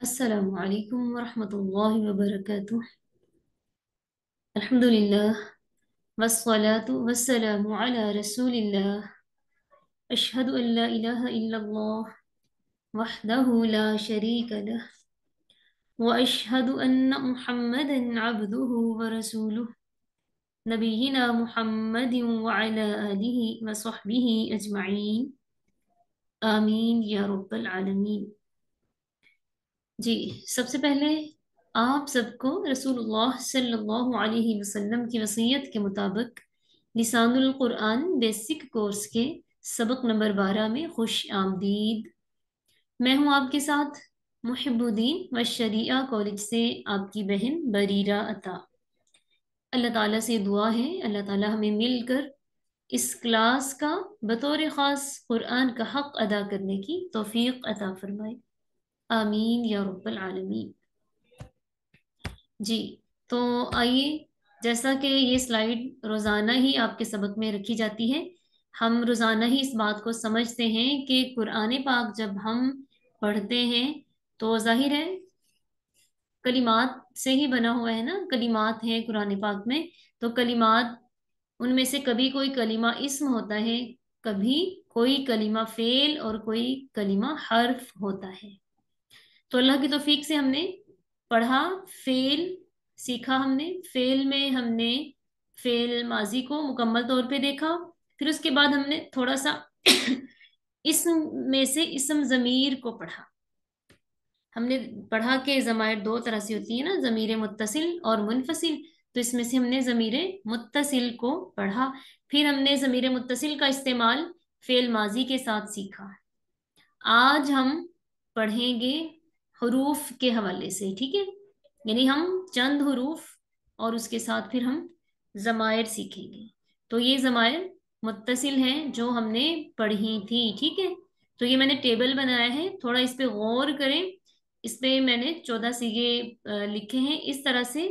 अस्सलामु अलैकुम वरहमतुल्लाहि वबरकातुह। अल्हम्दुलिल्लाह वस्सलातु वस्सलामु अला रसूलिल्लाह। अशहदु अल्ला इलाहा इल्लल्लाह वहदहु ला शरीका लह व अशहदु अन्न मुहम्मदन अब्दुहु व रसूलुह। नबीना मुहम्मदिन व अला आलिहि व सहबिहि अजमईन। आमीन या रब्बल आलमीन। जी, सबसे पहले आप सबको रसूलुल्लाह सल्लल्लाहु अलैहि वसल्लम की वसीयत के मुताबिक लिसानुल कुरान बेसिक कोर्स के सबक नंबर 12 में खुश आमदीद। मैं हूं आपके साथ मुहिबुद्दीन व शरिया कॉलेज से आपकी बहन बरीरा अता। अल्लाह ताला से दुआ है अल्लाह ताला हमें मिलकर इस क्लास का बतौर ख़ास कुरान का हक अदा करने की तौफीक अता फरमाए। आमीन या रब्बल आलमीन। जी, तो आइए, जैसा कि ये स्लाइड रोज़ाना ही आपके सबक में रखी जाती है, हम रोज़ाना ही इस बात को समझते हैं कि कुरान पाक जब हम पढ़ते हैं तो जाहिर है कलिमात से ही बना हुआ है ना। कलिमात हैं कुरान पाक में, तो कलिमात उनमें से कभी कोई कलिमा इस्म होता है, कभी कोई कलिमा फेल और कोई कलिमा हर्फ होता है। तो अल्लाह की तौफीक से हमने पढ़ा, फेल सीखा। हमने फेल में हमने फेल माजी को मुकम्मल तौर पे देखा। फिर उसके बाद हमने थोड़ा सा इसम में से इसम जमीर को पढ़ा। हमने पढ़ा कि जमायर दो तरह से होती है ना, जमीर मुत्तसिल और मुनफसिल। तो इसमें से हमने जमीर मुत्तसिल को पढ़ा। फिर हमने जमीर मुत्तसिल का इस्तेमाल फेल माजी के साथ सीखा। आज हम पढ़ेंगे हरूफ के हवाले से, ठीक है। यानी हम चंद हरूफ और उसके साथ फिर हम जमायर सीखेंगे। तो ये जमायर मुत्तसिल हैं जो हमने पढ़ी थी, ठीक है। तो ये मैंने टेबल बनाया है, थोड़ा इस पे गौर करें। इस पे मैंने 14 सीगे लिखे हैं इस तरह से।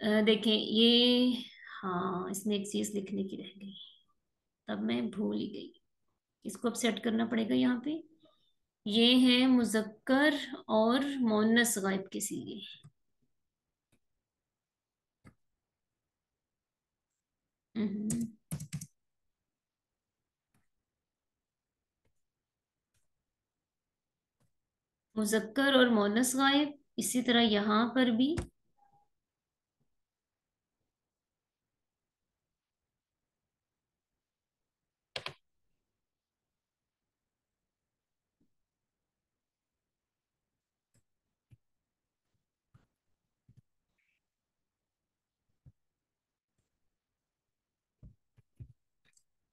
देखें ये, हाँ इसमें एक चीज लिखने की रह गई, तब मैं भूल ही गई। इसको अब सेट करना पड़ेगा यहाँ पे। ये हैं मुजक्कर और मोन्नस गायब के सीगे। हम्म, मुजक्कर और मोन्नस गायब, इसी तरह यहाँ पर भी।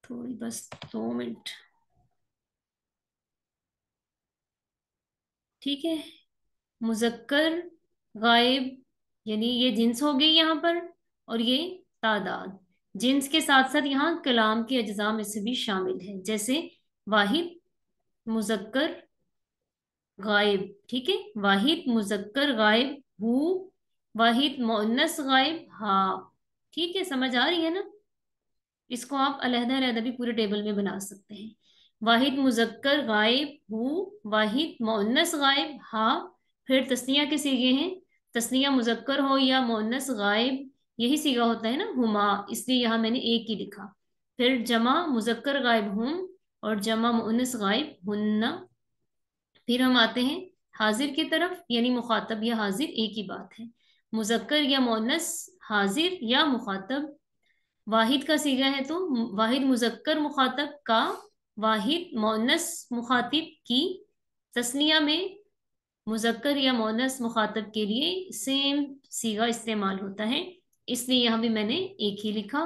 थोड़ी बस 2 मिनट, ठीक है। मुजक्कर गायब यानी ये जिन्स हो गई यहाँ पर, और ये तादाद। जिन्स के साथ साथ यहाँ कलाम के अज्जा में से भी शामिल है, जैसे वाहिद मुजक्कर गायब, ठीक है। वाहिद मुजक्कर गायब हु, वाहिद मुअन्नस गायब हा। ठीक है, समझ आ रही है ना। इसको आप अलहदा अलहदा भी पूरे टेबल में बना सकते हैं। वाहिद मुजक्कर गायब हु, वाहिद मुअन्नस गायब हा। फिर तस्निया के सीगे हैं, तस्निया मुजक्कर हो या मुअन्नस गायब, यही सीगा होता है ना, हुमा, इसलिए यहाँ मैंने एक ही लिखा। फिर जमा मुजक्कर गायब हुम और जमा मुअन्नस गायब हुन्ना। फिर हम आते हैं हाजिर की तरफ, यानी मुखातब या हाजिर एक ही बात है। मुजक्कर या मोनस, हाजिर या मुखातब। वाहिद का सीगा है तो वाहिद मुजक्कर मुखातब का, वाहिद मोनस मुखातिब की। तस्निया में मुजक्कर या मोनस मुखातब के लिए सेम सीगा इस्तेमाल होता है, इसलिए यहाँ भी मैंने एक ही लिखा।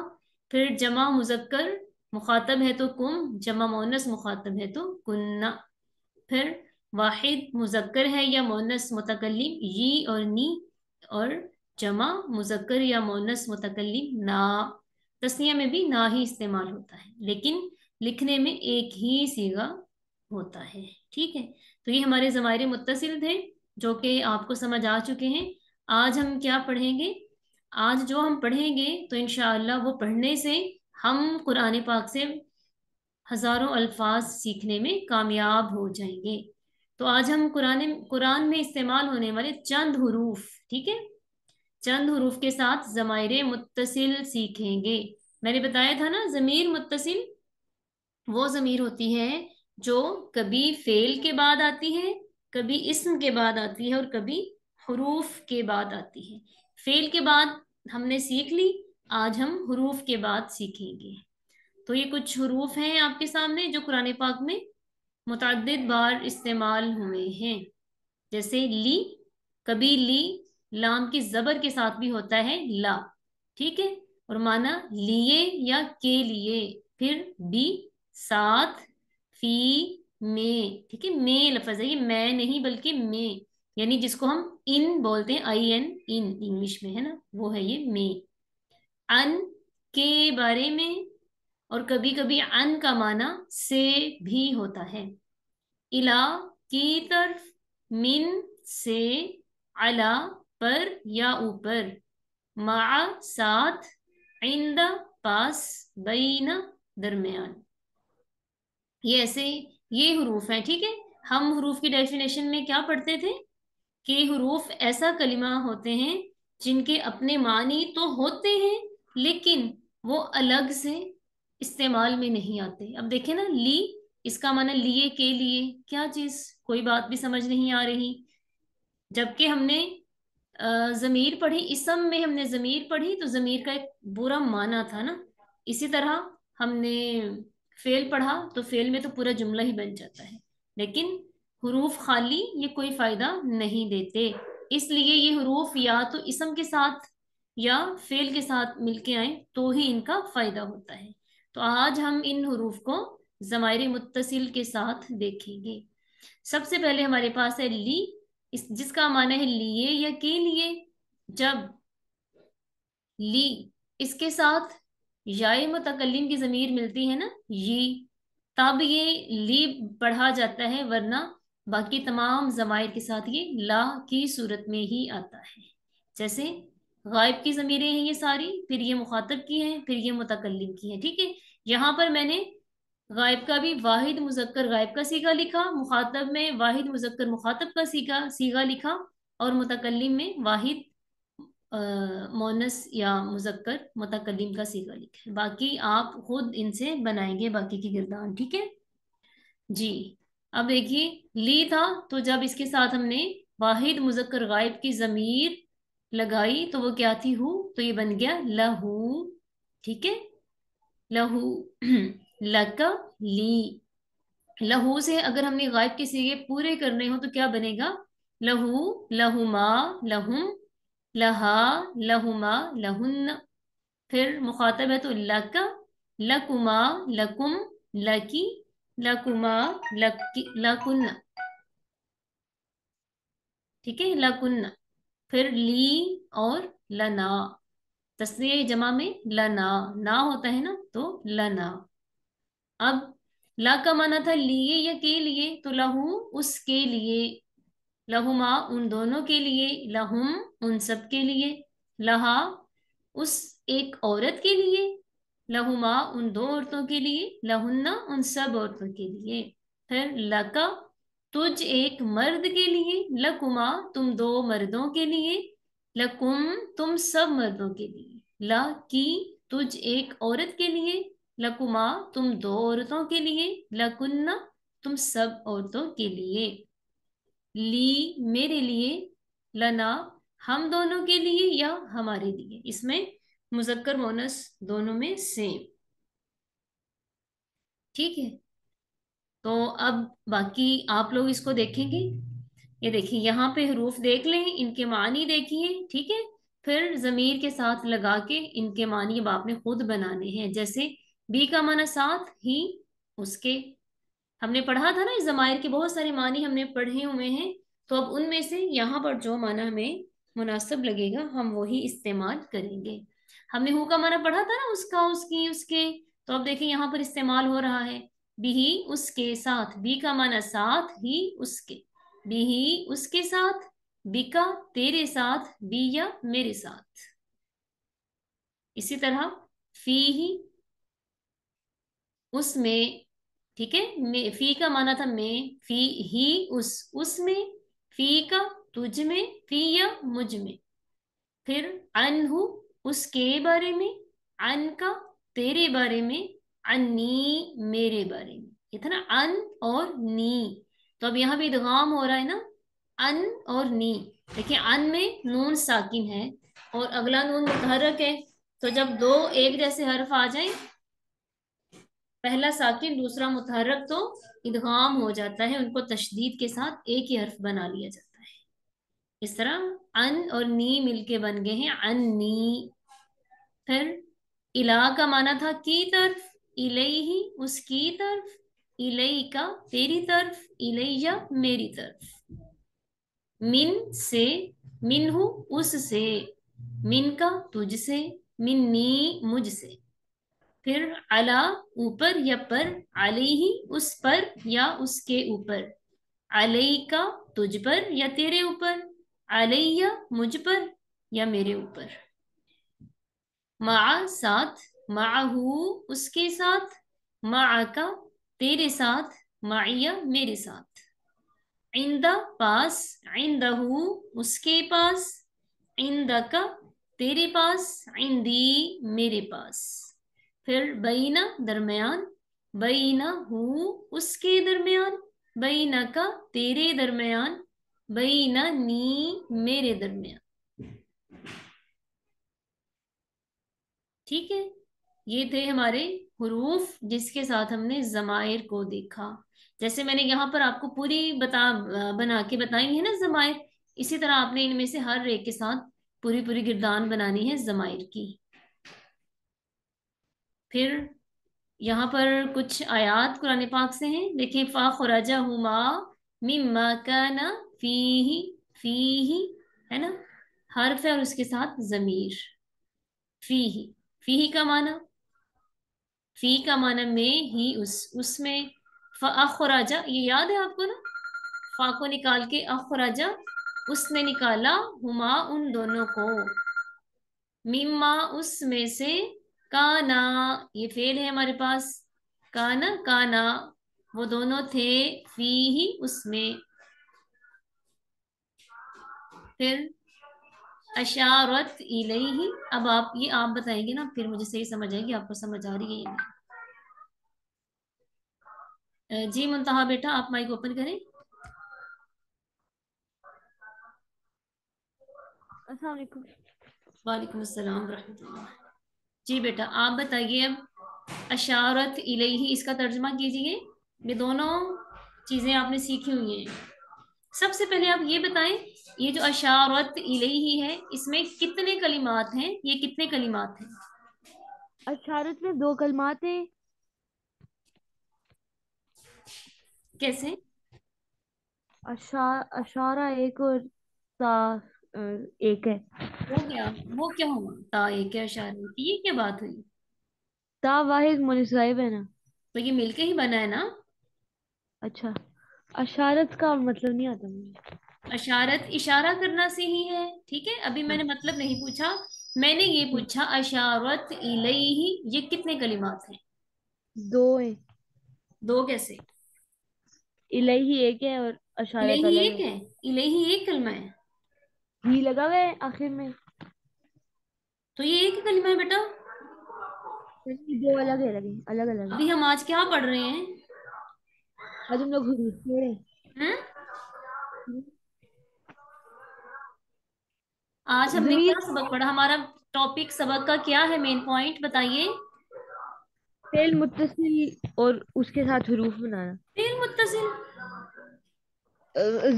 फिर जमा मुजक्कर मुखातब है तो कुम, जमा मोनस मुखातब है तो कुन्ना। फिर वाहिद मुजक्कर है या मोनस मुतकल्लिम ये और नी, और जमा मुजक्कर या मोनस मुतकल्लिम ना। तस्निया में भी ना ही इस्तेमाल होता है, लेकिन लिखने में एक ही सीगा होता है, ठीक है। तो ये हमारे ज़माइर मुत्तसिल थे जो कि आपको समझ आ चुके हैं। आज हम क्या पढ़ेंगे? आज जो हम पढ़ेंगे तो इंशाअल्लाह वो पढ़ने से हम कुरान पाक से हजारों अल्फाज सीखने में कामयाब हो जाएंगे। तो तो आज हम कुरान में इस्तेमाल होने वाले चंद हुरूफ, ठीक है, चंद हुरूफ के साथ ज़माइर मुत्तसिल सीखेंगे। मैंने बताया था ना, ज़मीर मुत्तसिल वो ज़मीर होती है जो कभी फेल के बाद आती है, कभी इस्म के बाद आती है और कभी हुरूफ के बाद आती है। फेल के बाद हमने सीख ली, आज हम हुरूफ के बाद सीखेंगे। तो ये कुछ हुरूफ हैं आपके सामने जो कुरान पाक में मुतअद्दिद बार इस्तेमाल हुए हैं। जैसे ली, कभी ली लाम की जबर के साथ भी होता है ला, ठीक है, और माना लिए या के लिए। फिर बी, साथ, फी, में, ठीक है, में लफ्ज है ये, मैं नहीं बल्कि में, यानी जिसको हम इन बोलते हैं, आई एन, इन इंग्लिश में है ना, वो है ये में। अन, के बारे में, और कभी कभी अन का माना से भी होता है। इला, की तरफ, मिन, से, अला, पर या ऊपर, मा, साथ, इंदा, पास, बैना, दरमियान। ये ऐसे ये हुरूफ हैं, ठीक है। हम हुरूफ की डेफिनेशन में क्या पढ़ते थे कि हुरूफ ऐसा कलिमा होते हैं जिनके अपने मानी तो होते हैं लेकिन वो अलग से इस्तेमाल में नहीं आते। अब देखें ना, ली, इसका माना लिए के लिए, क्या चीज, कोई बात भी समझ नहीं आ रही। जबकि हमने जमीर पढ़ी, इसम में हमने जमीर पढ़ी तो जमीर का एक बुरा माना था ना। इसी तरह हमने फेल पढ़ा तो फेल में तो पूरा जुमला ही बन जाता है। लेकिन हुरूफ खाली ये कोई फायदा नहीं देते, इसलिए ये हुरूफ या तो इसम के साथ या फेल के साथ मिलके आए तो ही इनका फायदा होता है। तो आज हम इन हुरूफ को ज़माइर मुत्तसिल के साथ देखेंगे। सबसे पहले हमारे पास है ली, इस जिसका माना है लिए या के लिए। जब ली इसके साथ याए मुतकल्लिम की जमीर मिलती है ना, ये, तब ये ली पढ़ा जाता है, वरना बाकी तमाम जमायर के साथ ये ला की सूरत में ही आता है। जैसे गायब की जमीरें हैं ये सारी, फिर ये मुखातब की हैं, फिर ये मुतकल्लिम की हैं, ठीक है। यहाँ पर मैंने गायब का भी वाहिद मुजक्कर गायब का सीगा लिखा, मुखातब में वाहिद मुजक्कर मुखातब का सीगा सीगा लिखा, और मुतकल्लिम में वाहिद मोनस या मुजक्कर मुतकल्लिम का सीगा लिखा है। बाकी आप खुद इनसे बनाएंगे बाकी की गिरदान, ठीक है जी। अब देखिए, ली था तो जब इसके साथ हमने वाहिद मुजक्कर गायब की जमीर लगाई तो वो क्या थी, हु, तो ये बन गया लहू, ठीक है, लहू। लका, ली। लहू से अगर हमने गायब के सीगे पूरे करने हो तो क्या बनेगा, लहू, लहुमा, लहुम, लहा, लहुमा, लहुन्न। फिर मुखातब है तो लका, लकुमा, लकुम, लकी, लकुमा, लकी, लकुन्न, ठीक है, लकुन्न। फिर ली और लना, तस्नीय जमा में लना, ना होता है ना तो लना। अब ला का माना था लिए या के लिए, तो लहू उसके लिए, लहुमा उन दोनों के लिए, लहुम उन सब के लिए, लहा उस एक औरत के लिए, लहुमा उन दो औरतों के लिए, लहुन्ना उन सब औरतों के लिए। फिर लका तुझ एक मर्द के लिए, लकुमा तुम दो मर्दों के लिए, लकुम तुम सब मर्दों के लिए, ला की तुझ एक औरत के लिए, लकुमा तुम दो औरतों के लिए, लकुन्ना तुम सब औरतों के लिए। ली मेरे लिए, लना हम दोनों के लिए या हमारे लिए, इसमें मुजक्कर मोनस दोनों में सेम, ठीक है। तो अब बाकी आप लोग इसको देखेंगे। ये देखिए, यहाँ पे हरूफ देख लें, इनके मानी देखिए, ठीक है। फिर जमीर के साथ लगा के इनके मानी अब आपने खुद बनाने हैं। जैसे बी का माना साथ ही, उसके, हमने पढ़ा था ना, इस जमायर के बहुत सारे मानी हमने पढ़े हुए हैं। तो अब उनमें से यहाँ पर जो माना हमें मुनासिब लगेगा हम वही इस्तेमाल करेंगे। हमने हु का माना पढ़ा था ना, उसका, उसकी, उसके। तो अब देखिए यहाँ पर इस्तेमाल हो रहा है भी ही उसके साथ, बी का माना साथ ही उसके, भी ही उसके साथ, बिका तेरे साथ, बी या मेरे साथ। इसी तरह फी ही उसमें, ठीक है। फी का माना था मैं, फी ही उसमें, फी का तुझ में, फी या मुझ में। फिर अनहु उसके बारे में, अन का तेरे बारे में, अन्नी मेरे बारे में। ये था ना अन और नी। तो अब यहाँ भी इदगाम हो रहा है ना, अन और नी। देखिए अन में नून साकिन है और अगला नून मुतहर्रक है। तो जब दो एक जैसे हर्फ आ जाए, पहला साकिन दूसरा मुतहर्रक, तो इदगाम हो जाता है, उनको तशदीद के साथ एक ही हर्फ बना लिया जाता है। इस तरह अन और नी मिलके बन गए हैं अन्नी। फिर इला का माना था की तरफ, इलैही उसकी तरफ, इलई का तेरी तरफ, इलैया मेरी तरफ। मिन से, मिनहु उससे, मिन का तुझसे, मिन्नी मुझसे। फिर अला ऊपर या पर, अलैहि उस पर या उसके ऊपर, अलैका तुझ पर या तेरे ऊपर, अलैया मुझ पर या मेरे ऊपर। मा साथ, माहू उसके साथ, माका तेरे साथ, माइया मेरे साथ। इंदा पास, इंदहू उसके पास, इंदका तेरे पास, इंदी मेरे पास। फिर बैना दरमियान, बैना हु उसके दरमियान, बैना का तेरे दरमियान, बैना नी मेरे दरमियान। ठीक है। ये थे हमारे हुरूफ जिसके साथ हमने जमायर को देखा। जैसे मैंने यहाँ पर आपको पूरी बना के बताई है ना जमायर, इसी तरह आपने इनमें से हर एक के साथ पूरी पूरी गिरदान बनानी है जमायर की। फिर यहाँ पर कुछ आयात कुरान पाक से हैं, देखिए फा खुराजा हुमा मिम्मा काना फीही, फीही है ना, हर्फ है और उसके साथ जमीर। फीही, फीही का माना, फी का माना में ही उसमें। अखराजा ये याद है आपको ना, फा को निकाल के अखराजा उसने निकाला, हुमा उन दोनों को, मिम्मा उसमें से, काना ये फेल है हमारे पास, काना काना वो दोनों थे, फी ही उसमें। फिर अशारत इलैहि, अब आप ये आप बताएंगे ना, फिर मुझे सही समझ आएगी आपको समझ आ रही है या नहीं। जी मुंतहा बेटा आप माइक ओपन करें। अस्सलाम वालेकुम। वालेकुम अस्सलाम रहमतुल्लाह। जी बेटा आप बताइए अब, अशारत इलैहि इसका तर्जुमा कीजिए। ये दोनों चीजें आपने सीखी हुई हैं। सबसे पहले आप ये बताएं, ये जो अशारत इलैहि है इसमें कितने कलिमात हैं, ये कितने कलिमात हैं? अशारत में दो कलमात हैं। कैसे? अशारा एक और ता अ, एक है। हो गया, वो क्या हुआ ता एक है अशारे की, ये क्या बात हुई? ता वाहिद मुनसाहिब है ना। तो ये मिलके ही बना है ना। अच्छा, अशारत का मतलब नहीं आता मुझे। अशारत इशारा करना से ही है, ठीक है, अभी हाँ, मैंने मतलब नहीं पूछा। मैंने ये ठीक। पूछा अशारत इलैहि ये कितने कलिमात हैं? दो है। दो कैसे? इलाही एक है और अशारत इलैहि अलग एक है। है, इलैहि एक कलमा है। ही लगा हुआ है आखिर में। तो ये एक ही कलमा है बेटा। नहीं, दो अलग है, लगे अलग अलग अभी है। हम आज क्या पढ़ रहे हैं? आज हम लोग हुरूफ पढ़े। हैं? आज हमने जमीर, क्या सबक पढ़ा, हमारा टॉपिक सबक का क्या है, मेन पॉइंट बताइए। फेल मुत्तसिल और उसके साथ हुरूफ बनाना। फिर मुत्तसिल,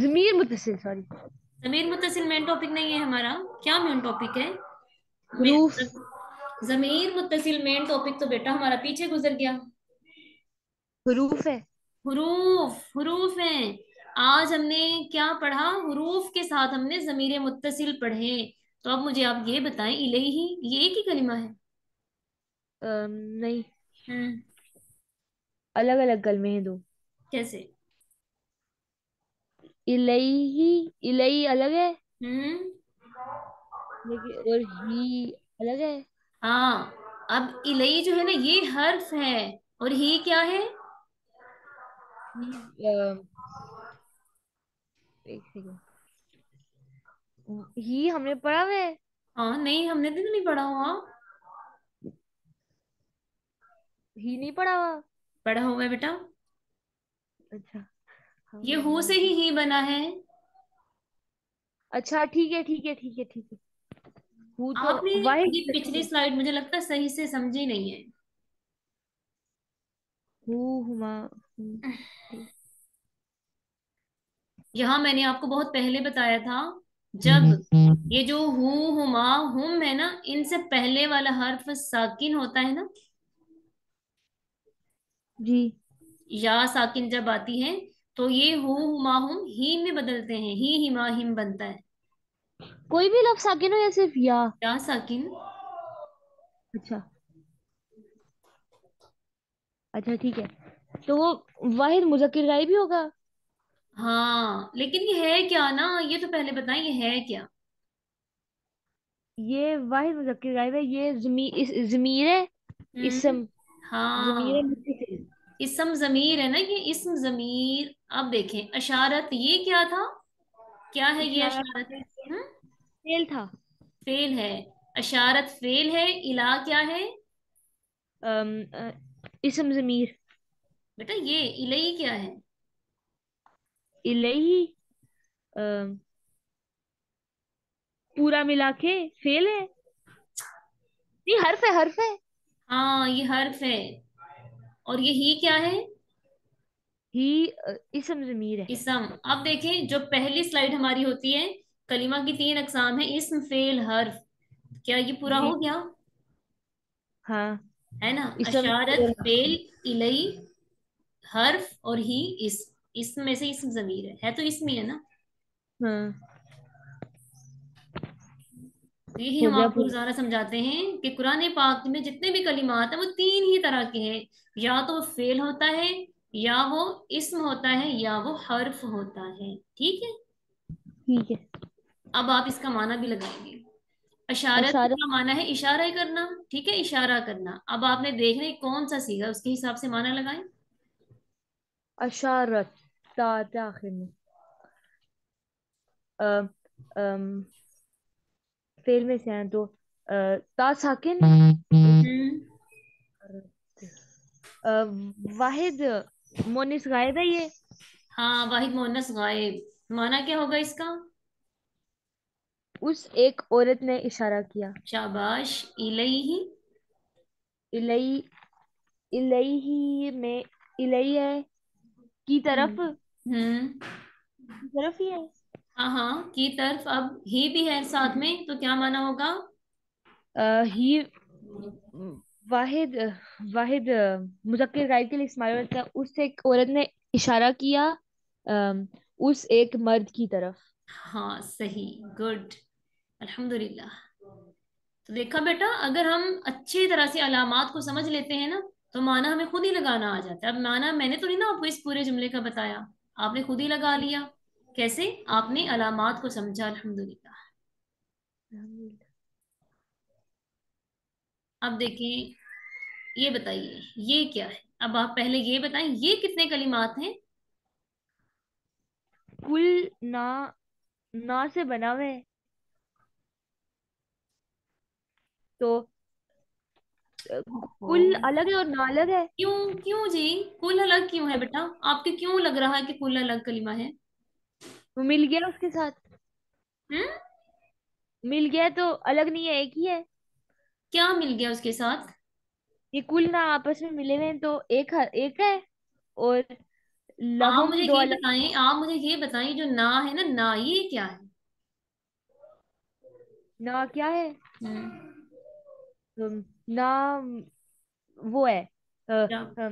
जमीर मुत्तसिल, सॉरी। जमीर मुत्तसिल मेन टॉपिक नहीं है हमारा। क्या मेन टॉपिक है? हुरूफ। जमीर मुत्तसिल मेन टॉपिक तो बेटा हमारा पीछे गुजर गया। हुरूफ है। हुरूफ, हुरूफ हैं। आज हमने क्या पढ़ा, हुरूफ के साथ हमने जमीर मुत्तसिल पढ़े। तो अब मुझे आप ये बताएं, इलैहि ये एक ही कलिमा है? नहीं, हम्म। अलग अलग कलमे हैं दो। कैसे? इलही, इलही अलग है, हम्म। लेकिन और ही अलग है। हाँ, अब इलई जो है ना ये हर्फ है, और ही क्या है? ही एक सेकंड। ही हमने पढ़ा हुआ है। हाँ नहीं, हमने तो नहीं पढ़ा हुआ। ही नहीं पढ़ा हुआ। पढ़ा हुआ है बेटा। अच्छा। ये हम हु से ही बना है। अच्छा ठीक है ठीक है ठीक है ठीक है। हु तो आपने वाहिद ये पिछली है। स्लाइड मुझे लगता है सही से समझी नहीं है। हु हुमा ठीक। यहाँ मैंने आपको बहुत पहले बताया था, जब ये जो हु, हुमा, हुम है ना, इनसे पहले वाला हर्फ साकिन होता है ना, जी। या साकिन जब आती है, तो ये हु, हुमा, हुम ही में बदलते हैं, ही हिमा हिम बनता है। कोई भी लफ्ज साकिन हो या सिर्फ या? या साकिन। अच्छा। अच्छा ठीक है। तो वो वाहिद मुजक्किर गायब भी होगा। हाँ लेकिन ये है क्या ना, ये तो पहले बताएं ये है क्या। ये वाहिद मुजक्किर गायब है। ये जमीर है। हम्म। इसम। जमीर है हाँ, मुत्तसिल। इसम जमीर है ना, ये इसम जमीर। अब देखें अशारत, ये क्या था, क्या है ये इशारा अशारत। हम्म। फेल था। फेल है। अशारत फेल है, इला क्या है। अम, अ, इसम जमीर। बेटा ये इलई क्या है। इलही। अम, पूरा मिला के फेल है। नहीं, हर्फ है हर्फ है। हाँ ये हर्फ है। और ये ही क्या है। ही इसम जमीर है। इसम। अब देखें जो पहली स्लाइड हमारी होती है, कलीमा की तीन अकसाम है, इस्म फेल हर्फ, क्या ये पूरा जी। हो गया। हाँ। है ना, इसम अशारत फेल फेल, इलई, हर्फ और ही इस्म। इस्म में से इस्म जमीर है तो इस्म ही है ना। हाँ। तो यही हो हम गया आपको पूरा। रोजाना समझाते हैं कि कुरान पाक में जितने भी कलिमात हैं वो तीन ही तरह के हैं, या तो फेल होता है, या वो इस्म होता है, या वो हर्फ होता है। ठीक है। ठीक है। अब आप इसका माना भी लगाएंगे। अशारत अशारा। का माना है इशारा करना। ठीक है, इशारा करना। अब आपने देखना है कौन सा सीगा, उसके हिसाब से माना लगाएं। अशारत। ता ता आखिर में। अम, अम, फेल में से हैं तो ता साकिन। हम्म। वाहिद मोनिस गायब है ये। हाँ वाहिद मोहन्नस गायब, माना क्या होगा इसका। उस एक औरत ने इशारा किया। शाबाश। इलैहि। इलई। इलई में इलई है। की तरफ। हम्म। की तरफ ही है। हाँ हाँ की तरफ। अब ही भी है साथ में, तो क्या माना होगा। ही वाहिद वाहिद मुजक्किर गायब के लिए इस्तेमाल होता है। उस एक औरत ने इशारा किया उस एक मर्द की तरफ। हाँ सही, गुड, अल्हम्दुलिल्लाह। तो देखा बेटा, अगर हम अच्छी तरह से अलामात को समझ लेते हैं ना, तो माना हमें खुद ही लगाना आ जाता है। अब माना मैंने तो नहीं ना आपको इस पूरे जुमले का बताया, आपने खुद ही लगा लिया। कैसे, आपने अलामात को समझा, अल्हम्दुलिल्लाह। अब देखिए, ये बताइए ये क्या है। अब आप पहले ये बताएं ये कितने कलिमात हैं। कुल ना। ना से बना हुआ है। तो ओहो। कुल अलग है और ना अलग है। क्यों, क्यों जी, कुल अलग क्यों है बेटा। आपके क्यों लग रहा है कि कुल अलग कलिमा है। वो मिल गया उसके साथ। हम्म। मिल गया तो अलग नहीं है, एक ही है। क्या मिल गया उसके साथ। ये कुल ना आपस में मिले हुए हैं तो एक है। और आप मुझे लहुम दो ये अलग। बताएं, आप मुझे ये बताएं, जो ना है ना, ना ये क्या है। ना क्या है? हम्म। ना वो है। क्या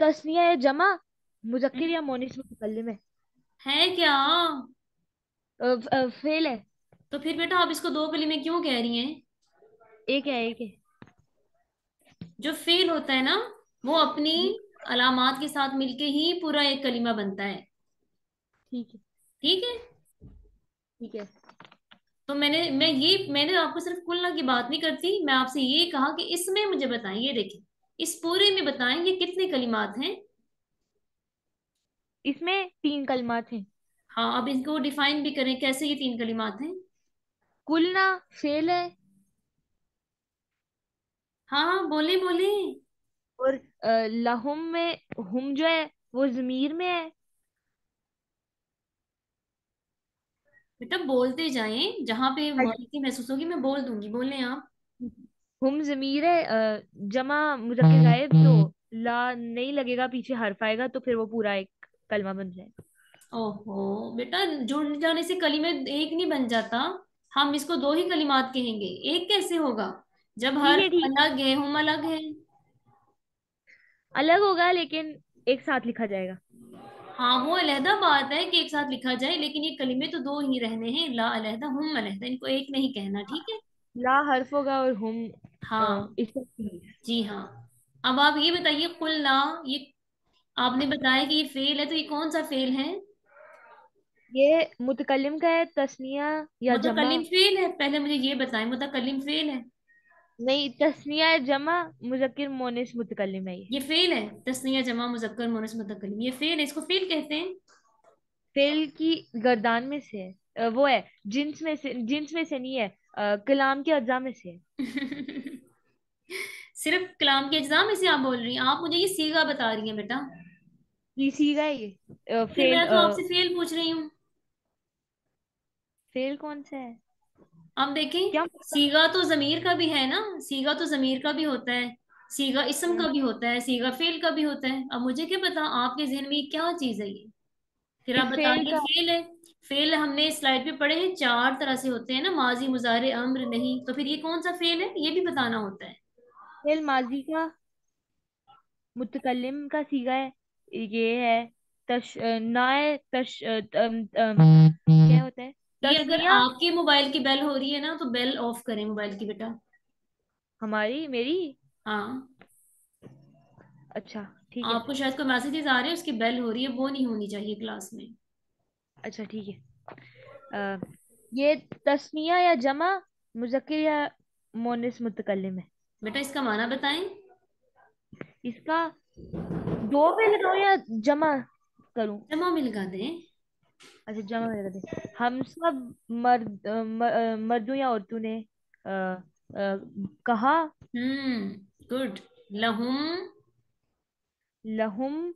तस्निया है, जमा, मुजक्किर हम्म, या मोनिस मुतकल्लिम है। है क्या। फेल है। तो फिर बेटा आप इसको दो कलीमे क्यों कह रही हैं। एक है एक है। जो फेल होता है ना, वो अपनी जी। अलामात के साथ मिलके ही पूरा एक कलीमा बनता है। ठीक है ठीक है। ठीक है। तो मैंने आपको सिर्फ कुलना की बात नहीं करती, मैं आपसे ये कहा कि इसमें मुझे बताएं, ये देखें, इस पूरे में बताएं ये कितने कलिमात हैं। इसमें तीन कलमात हैं। हाँ, अब इनको डिफाइन भी करें, कैसे ये तीन कलिमात हैं? कुलना फेल है, हाँ हाँ, बोले बोले। और लहुम में हुम जो है वो जमीर में है। बेटा बोलते जाएं, जहां पे मौलिकी महसूस होगी मैं बोल दूंगी, बोले आप। हुम जमीर है, जमा मुजक्कर गायब, तो ला नहीं लगेगा, पीछे हर्फ आएगा, तो फिर वो पूरा एक कलमा बन जाएगा। ओहो बेटा, जुड़ जाने से कलीमे एक नहीं बन जाता। हम इसको दो ही कलिमात कहेंगे, एक कैसे होगा जब ठीक हर है, ठीक। अलग है, हम अलग है। अलग होगा लेकिन एक साथ लिखा जाएगा। हाँ वो अलहदा बात है कि एक साथ लिखा जाए, लेकिन ये कलिमे तो दो ही रहने हैं, ला अलहदा हम अलहदा, इनको एक नहीं कहना, ठीक है। ला हर्फ होगा और हुम हाँ। इसका फील। जी हाँ। अब आप ये बताइए, कुल ना, ये आपने बताया कि ये फेल है, तो ये कौन सा फेल है? ये मुतकल्लिम का है, तस्निया या जमा? मुतकल्लिम फेल है, पहले मुझे ये बताएं, मुतकल्लिम फेल है? नहीं, तस्निया है, जमा मुजक्किर मोनिस मुतकल्लिम है ये। ये फेल है, तस्निया जमा मुजक्कर मुअन्नस मुतकल्लिम, ये फेल है, इसको फेल कहते हैं। फेल की गर्दान में से है, वो है जिन्स में से नहीं है, कलाम के अज्जा में से है। सिर्फ कलाम के एग्जाम में से आप बोल रही हैं? आप मुझे ये सीगा बता रही हैं बेटा। इसी का है ये। फिर फेल मैं तो आपसे फेल पूछ रही हूँ। फेल कौन सा है? अब देखें, क्या मतलब? सीगा तो जमीर का भी है ना, सीगा तो जमीर का भी होता है, सीगा इसम का भी होता है, सीगा फेल का भी होता है। अब मुझे क्या पता आपके जहन में ये क्या चीज है ये। फिर ये आप बता फेल रही हैं का। फेल है। फेल हमने स्लाइड पे पढ़े हैं, चार तरह से होते हैं ना, माजी मुजारे अम्र नहीं, तो फिर ये कौन सा फेल है ये भी बताना होता है। फेल माजी का मुतकल्लिम का सीगा है, ये है ना है क्या होता है? ये अगर तस्निया। आपके मोबाइल की बेल हो रही है ना, तो बेल ऑफ करें मोबाइल की बेटा। हमारी मेरी। हाँ। अच्छा, ठीक है। आपको शायद कोई मैसेजेस आ रहे हैं, उसकी बेल हो रही है, वो नहीं होनी चाहिए क्लास में। अच्छा, ठीक है। अ, ये तस्निया या जमा मुजक्किर या मोनिस मुतकल्लिम है। बेटा इसका माना बताएं। इसका दो पे लगाऊं या जमा करूं? जमा में लगा दें। अच्छा, जमा में लगा दे। हम सब मर्दों या औरतों ने कहा। गुड। लहुम। लहुम,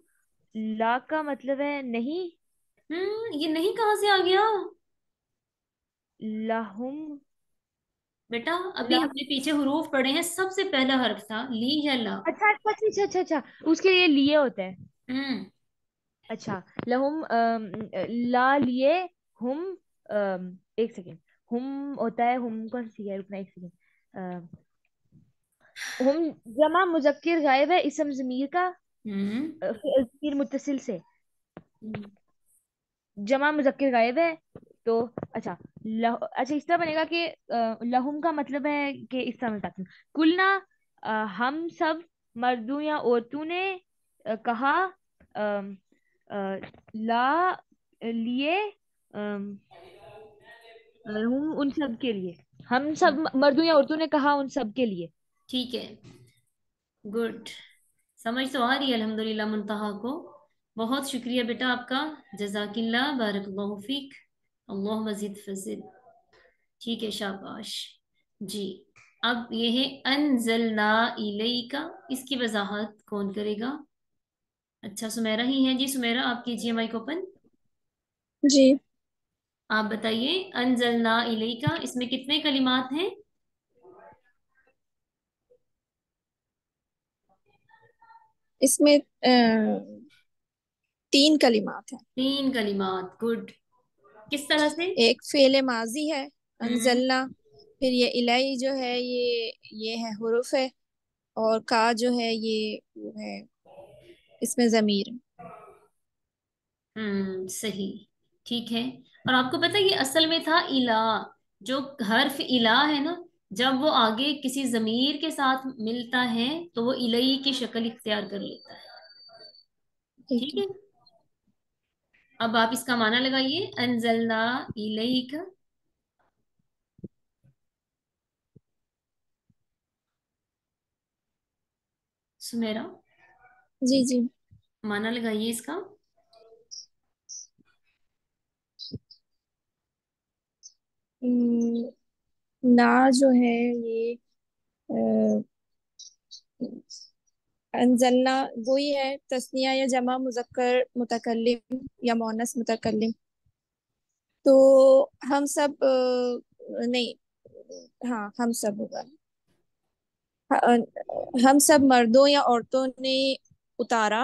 ला का मतलब है नहीं। ये नहीं कहाँ से आ गया? लहुम, बेटा अभी ला। हमने पीछे हुरूफ पढ़े हैं, सबसे पहला हर्फ था ली या ला। अच्छा, अच्छा, अच्छा, अच्छा, अच्छा, अच्छा। उसके लिए लिए होता है। हम्म। अच्छा, लहुम, ला लिए। हुम, एक सेकेंड। हुम होता है, हुम कौन सी है, रुकना एक सेकेंड। हुम जमा मुजक्किर गायब है, इसम जमीर का, हम्म। फिर मुत्तसिल से। हम्म। जमा मुजक्किर गायब है, तो अच्छा, अच्छा, इस तरह बनेगा कि लहुम का मतलब है कि इस तरह मैं बताती हूँ। कुलना, हम सब मर्दों या औरतों ने कहा, अम, ला लिए, हम उन सब के लिए। हम सब मर्दों या औरतों ने कहा उन सब के लिए। ठीक है। गुड। समझ तो आ रही है अल्हम्दुलिल्लाह मुंतहा को। बहुत शुक्रिया बेटा आपका। जजाकिल्ला बारकल्लाहु फीक। अल्लाह मजीद फजिल। ठीक है, शाबाश। जी। अब ये है अनजलना इलैका, इसकी वजाहत कौन करेगा? अच्छा, सुमेरा ही है जी, सुमेरा आप कीजिए माइक ओपन। जी। आप बताइए, अनजलना इलैका इसमें कितने कलिमात हैं? इसमें तीन कलिमात हैं। तीन कलिमात, गुड। किस तरह से? एक फेले माजी है, हम्म। अनजलना। फिर ये इलाई जो है, ये है हुरुफ है। और का जो है, ये वो है, इसमें जमीर। सही। ठीक है। और आपको पता है ये असल में था इला। जो हर्फ इला है ना, जब वो आगे किसी जमीर के साथ मिलता है तो वो इलई की शक्ल इख्तियार कर लेता है। ठीक ठीक है। है। अब आप इसका माना लगाइए, अनजलना इलैका। सुमेरा, जी जी। माना लगाइए इसका। हम्म, ना जो है ये अंजलना वही है, तस्निया या जमा मुजक्कर मुतकल्लिम या मोनस मुतकल्लिम। तो हम सब नहीं, हाँ हम सब होगा। हम सब मर्दों या औरतों ने उतारा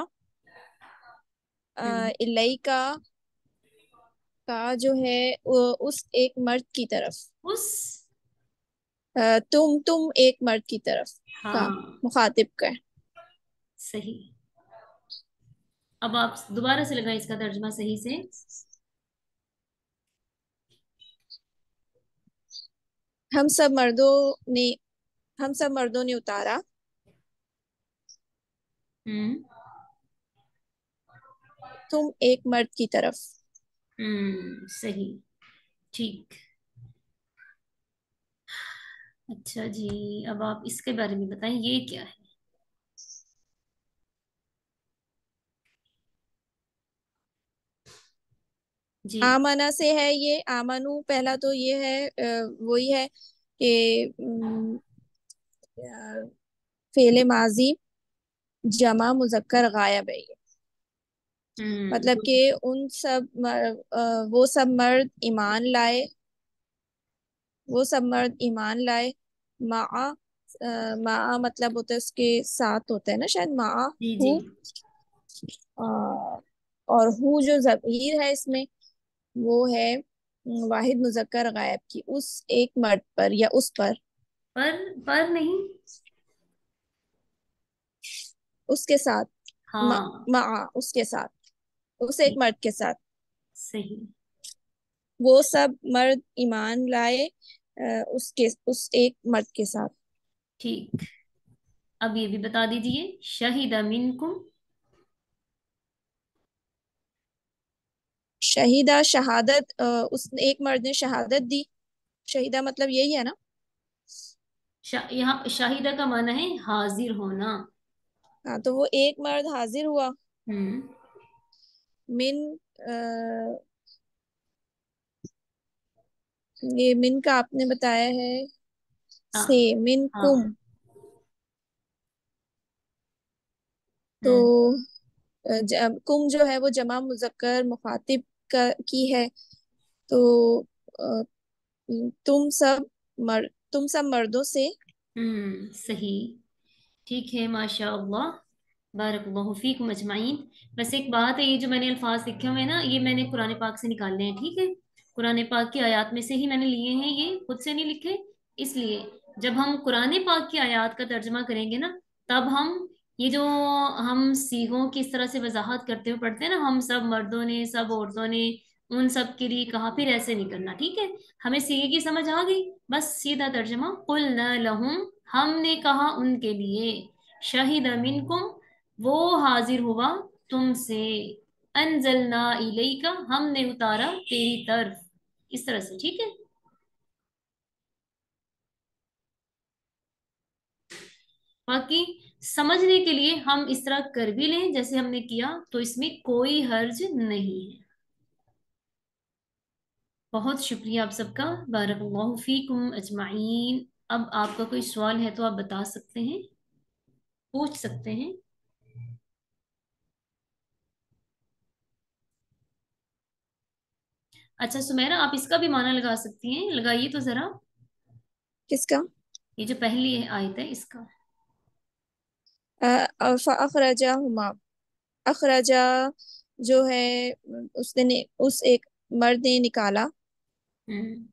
हम्म। इलई का जो है उस एक मर्द की तरफ। उस। तुम एक मर्द की तरफ का, हाँ। मुखातिब का। सही। अब आप दोबारा से लगाएं इसका तर्जुमा सही से। हम सब मर्दों ने हम सब मर्दों ने उतारा हम्म। तुम एक मर्द की तरफ। सही। ठीक। अच्छा जी, अब आप इसके बारे में बताएं, ये क्या है? जी। आमना से है ये, आमनु पहला तो ये है वही है कि फेले माजी जमा मुजक्कर गायब है ये। मतलब कि उन सब वो सब मर्द ईमान लाए, वो सब मर्द ईमान लाए। मा मा मतलब होता है उसके साथ होता है ना शायद, मा जी जी। हूँ। अ, और हूँ जो जमीर है इसमें, वो है वाहिद मुजक्कर गायब की, उस एक मर्द पर या उस पर। पर नहीं। उसके साथ, हाँ। उसके साथ, उस एक मर्द के साथ। सही। वो सब मर्द ईमान लाए उसके उस एक मर्द के साथ। ठीक। अब ये भी बता दीजिए, शहीदा मिनकुम। शहीदा शहादत, उस एक मर्द ने शहादत दी। शहीदा मतलब यही है ना। यहाँ शाहिदा का माना है हाजिर होना। हाँ तो वो एक मर्द हाजिर हुआ। हम्म। मिन ये मिन का आपने बताया है, हाँ। से मिन हाँ। कुम। तो हम्म। कुम जो है वो जमा मुजक्कर मुखातिब का की है। तो अ, तुम सब मर्दों से। सही। ठीक है, माशा अल्लाह। बारकल्लाहु फीकुम अजमाइन। बस एक बात है, ये जो मैंने अल्फाज लिखे हुए हैं ना, ये मैंने कुरान पाक से निकाले हैं, ठीक है। कुरान पाक की आयत में से ही मैंने लिए हैं, ये खुद से नहीं लिखे। इसलिए जब हम कुरान पाक की आयत का तर्जमा करेंगे ना, तब हम ये जो हम सीगों की इस तरह से वजाहत करते हुए पढ़ते हैं ना, हम सब मर्दों ने, सब औरतों ने, उन सब के लिए कहा, फिर ऐसे नहीं करना, ठीक है। हमें सीगे की समझ आ गई। बस सीधा तर्जमा, कुल न लहुम, हमने कहा उनके लिए, शहीद मिनकुम, वो हाजिर हुआ तुमसे, अनजलना इलैका, हमने उतारा तेरी तरफ, इस तरह से, ठीक है। बाकी समझने के लिए हम इस तरह कर भी लें जैसे हमने किया, तो इसमें कोई हर्ज नहीं है। बहुत शुक्रिया आप सबका। बारकल्लाहु फीकुम अजमाइन। अब आपका कोई सवाल है तो आप बता सकते हैं, पूछ सकते हैं। अच्छा सुमेरा, आप इसका भी माना लगा सकती हैं, लगाइए तो जरा। किसका? ये जो पहली है आयत है इसका। अखरजा हुमा, अखरजा जो है उस एक मर्द ने निकाला। हम्म।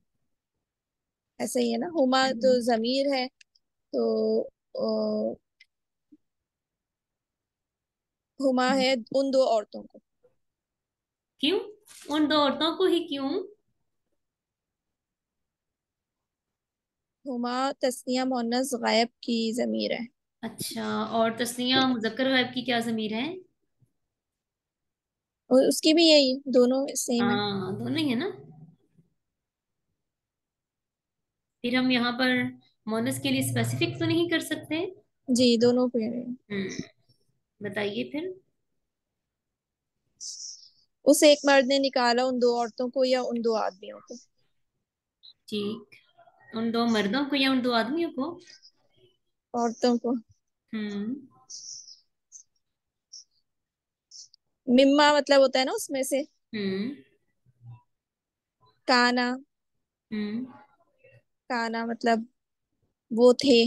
ऐसा ही है ना, हुमा तो हम्म। जमीर है। तो हुमा है उन दो औरतों को। क्यों? उन दो औरतों को ही क्यों? हुमा तस्निया मुअन्नस गायब की जमीर है। अच्छा, और तस्निया मुजक्कर गायब की क्या ज़मीर है? और उसकी भी यही, दोनों सेम है। हाँ, दोनों ही है ना। फिर हम यहाँ पर मोनस के लिए स्पेसिफिक तो नहीं कर सकते? जी दोनों पे है। बताइए फिर। उस एक मर्द ने निकाला उन दो औरतों को या उन दो आदमियों को। ठीक। उन दो मर्दों को या उन दो आदमियों को? औरतों को। हम्म। मिम्मा मतलब होता है ना उसमें से। हम्म। काना। हम्म। काना मतलब वो थे।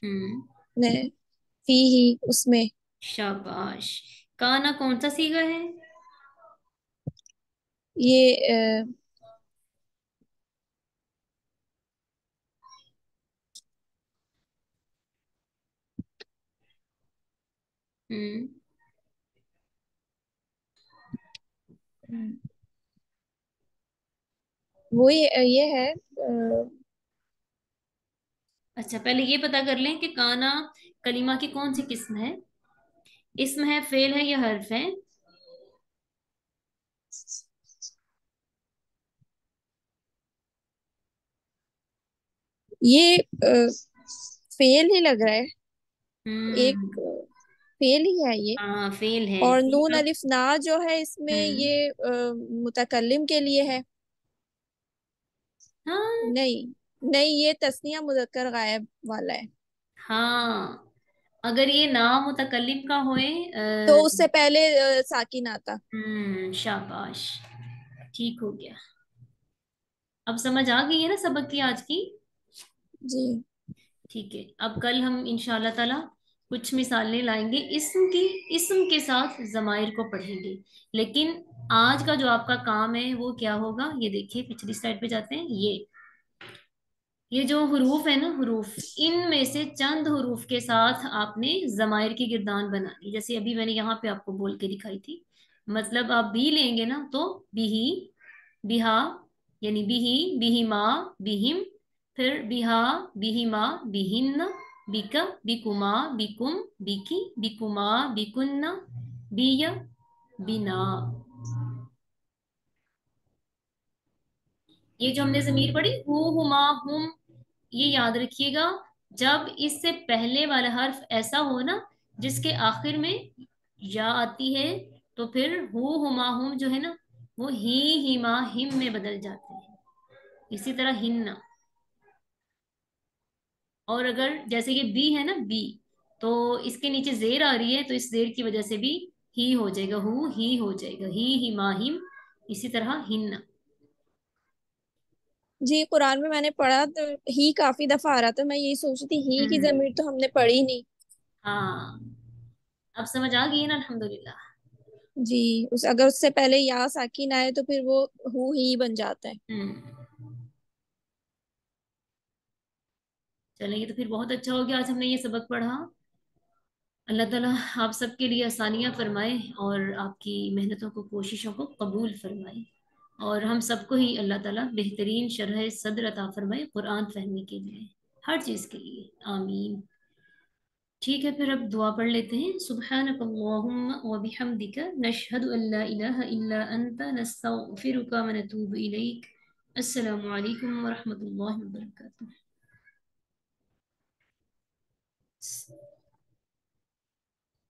हम्म। ने फी ही उसमें। शाबाश। काना कौन सा सीगा है? ये हम्म। वो ये है अच्छा, पहले ये पता कर लें कि काना कलीमा की कौन सी किस्म है। इसम है, फेल है या हर्फ है? ये फेल ही लग रहा है। एक हम्म। फेल ही है ये। हाँ, फेल है और ठीक नून है। अलिफ ना जो है इसमें हम्म। ये मुतकल्लिम के लिए है। हाँ। नहीं, नहीं ये तस्निया मुजक्कर गायब वाला है। हाँ, अगर ये नाम मुतकल्लिम का होए तो उससे पहले साकिन आता। शाबाश। ठीक हो गया। अब समझ आ गई है ना सबक की आज की? जी। ठीक है, अब कल हम इंशाल्लाह ताला कुछ मिसालें लाएंगे इस्म की। इस्म के साथ ज़माइर को पढ़ेंगे। लेकिन आज का जो आपका काम है वो क्या होगा, ये देखिए, पिछली स्लाइड पे जाते हैं। ये जो हुरूफ है ना, हुरूफ, इनमें से चंद हुरूफ के साथ आपने जमायर की गिरदान बनानी, जैसे अभी मैंने यहाँ पे आपको बोल के दिखाई थी। मतलब आप बी लेंगे ना तो बिही, बिहा, यानी बिही, बिहिमा, बिहिम, फिर बिहा, बिहिमा, बिहिन्न, बिका, बिकुमा, बिकुम, बिकी, बिकुमा, बिकुन्ना, बिया, बिना। ये जो हमने जमीर पढ़ी, हु, हुमा, हुम, ये याद रखिएगा। जब इससे पहले वाला हर्फ ऐसा हो ना जिसके आखिर में या आती है, तो फिर हु, हुमा, हुम जो है ना, वो ही, हिमा, हिम में बदल जाते हैं। इसी तरह हिन्ना। और अगर जैसे ये बी है ना, बी, तो इसके नीचे जेर आ रही है, तो इस जेर की वजह से भी ही हो जाएगा, हु ही हो जाएगा, ही, हिमा, हिम। इसी तरह हिन्ना। जी, कुरान में मैंने पढ़ा तो ही काफी दफा आ रहा था। मैं यही सोच रही थी ही की हम्म। जमीर तो हमने पढ़ी नहीं। हाँ, अब समझ आ गई है ना, अल्हम्दुलिल्लाह। जी। उस अगर उससे पहले या साकिन आए तो फिर वो हु ही बन जाता है। हम्म। चलिए, तो फिर बहुत अच्छा हो गया, आज हमने ये सबक पढ़ा। अल्लाह ताला आप सबके लिए आसानियां फरमाए और आपकी मेहनतों को, कोशिशों को कबूल फरमाए। और हम सबको ही अल्लाह ताला बेहतरीन शरह सद्र अता फरमाए कुरान फहमी के लिए, हर चीज़ के लिए। आमीन। ठीक है, फिर अब दुआ पढ़ लेते हैं। सुब्हानक अल्लाहुम्मा व बिहम्दिका नशहदु अल्ला इलाहा इल्ला अंता नस्तगफिरुका व नतूबु इलैक। अस्सलामु अलैकुम व रहमतुल्लाहि व बरकातुहू।